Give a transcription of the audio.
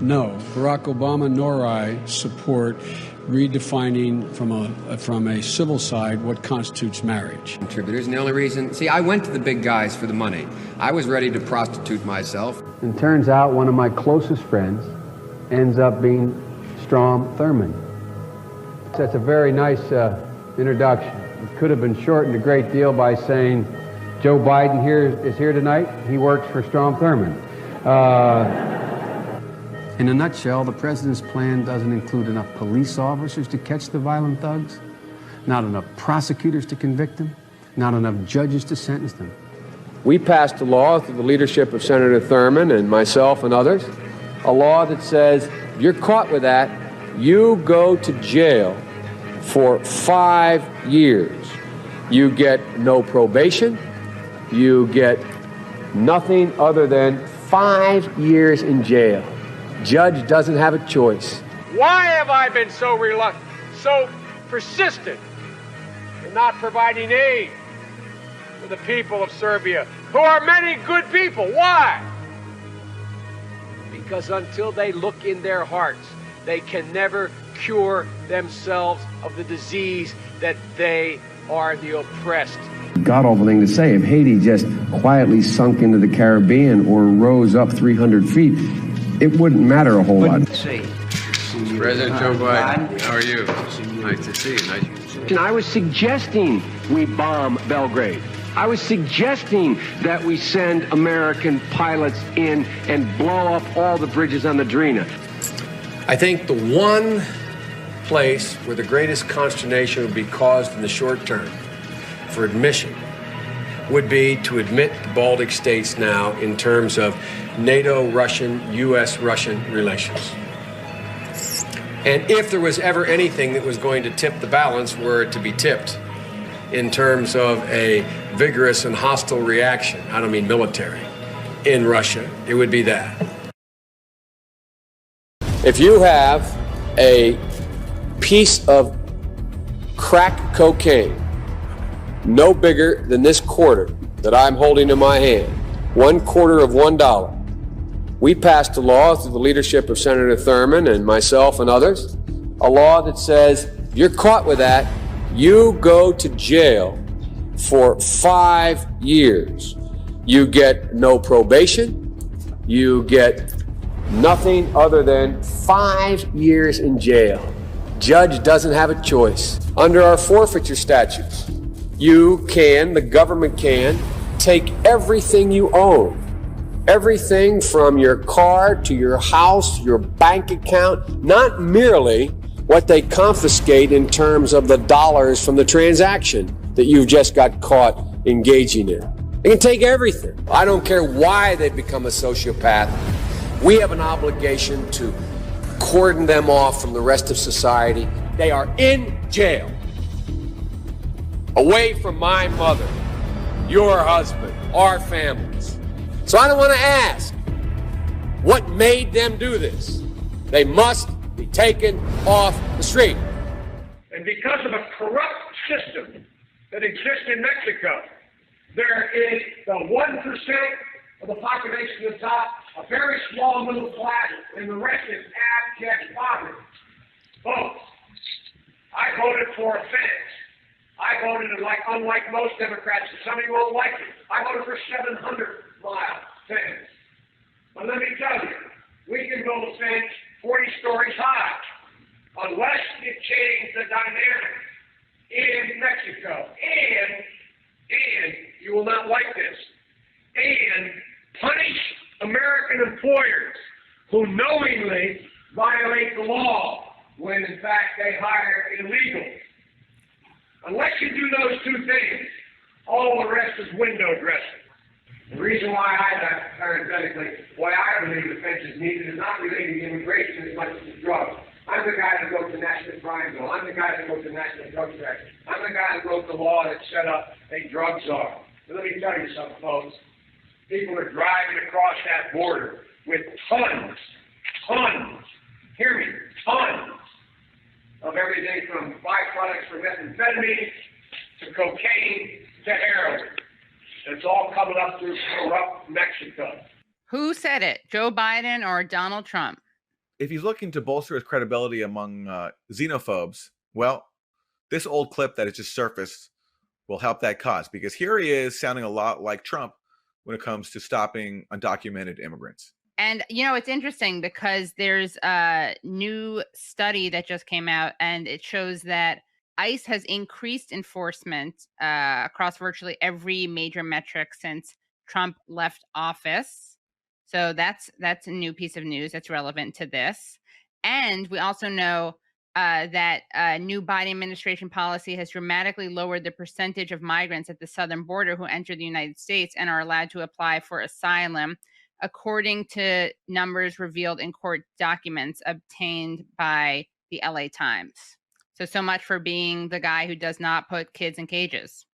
No, Barack Obama nor I support redefining from a civil side what constitutes marriage. Contributors, and the only reason, see, I went to the big guys for the money. I was ready to prostitute myself. And turns out one of my closest friends ends up being Strom Thurmond. That's a very nice introduction. It could have been shortened a great deal by saying Joe Biden is here tonight. He works for Strom Thurmond. In a nutshell, the president's plan doesn't include enough police officers to catch the violent thugs, not enough prosecutors to convict them, not enough judges to sentence them. We passed a law through the leadership of Senator Thurmond and myself and others, a law that says if you're caught with that, you go to jail for 5 years. You get no probation. You get nothing other than 5 years in jail. Judge doesn't have a choice. Why have I been so reluctant, so persistent in not providing aid to the people of Serbia, who are many good people? Why? Because until they look in their hearts, they can never cure themselves of the disease that they are the oppressed. God-awful thing to say. If Haiti just quietly sunk into the Caribbean or rose up 300 feet, it wouldn't matter a whole lot. President Joe Biden, how are you? Nice to see you. Nice to see you. And I was suggesting we bomb Belgrade. I was suggesting that we send American pilots in and blow up all the bridges on the Drina. I think the one place where the greatest consternation would be caused in the short term for admission would be to admit the Baltic states now in terms of NATO-Russian, U.S.-Russian relations. And if there was ever anything that was going to tip the balance, were it to be tipped in terms of a vigorous and hostile reaction, I don't mean military, in Russia, it would be that. If you have a piece of crack cocaine no bigger than this quarter that I'm holding in my hand, $1/4 of $1. We passed a law through the leadership of Senator Thurmond and myself and others, a law that says if you're caught with that, you go to jail for 5 years. You get no probation. You get nothing other than 5 years in jail. Judge doesn't have a choice. Under our forfeiture statutes, the government can, take everything you own. Everything from your car to your house, your bank account, not merely what they confiscate in terms of the dollars from the transaction that you've just got caught engaging in. They can take everything. I don't care why they've become a sociopath. We have an obligation to cordon them off from the rest of society. They are in jail. Away from my mother, your husband, our families. So I don't want to ask what made them do this. They must be taken off the street. And because of a corrupt system that exists in Mexico, there is the 1% of the population at the top, a very small middle class, and the rest is abject poverty. Folks, I voted for a fence. I voted, unlike most Democrats, and some of you won't like it, I voted for 700-mile fence. But let me tell you, we can build a fence 40 stories high, unless you change the dynamic in Mexico. And you will not like this, and punish American employers who knowingly violate the law when, in fact, they hire illegals. Unless you do those two things, all the rest is window dressing. The reason why why I believe the fence is needed is not related to immigration as much as to drugs. I'm the guy that wrote the National Crime Bill. I'm the guy that wrote the National Drug Act. I'm the guy that wrote the law that set up a drug czar. But let me tell you something, folks. People are driving across that border with tons, hear me, tons of everything from byproducts from methamphetamine to cocaine to heroin. It's all coming up through corrupt Mexico. Who said it, Joe Biden or Donald Trump? if he's looking to bolster his credibility among xenophobes, well, this old clip that has just surfaced will help that cause, because here he is sounding a lot like Trump when it comes to stopping undocumented immigrants. And, it's interesting because there's a new study that just came out, and it shows that ICE has increased enforcement across virtually every major metric since Trump left office. So that's a new piece of news that's relevant to this. And we also know that new Biden administration policy has dramatically lowered the percentage of migrants at the southern border who enter the United States and are allowed to apply for asylum, according to numbers revealed in court documents obtained by the LA Times. So much for being the guy who does not put kids in cages.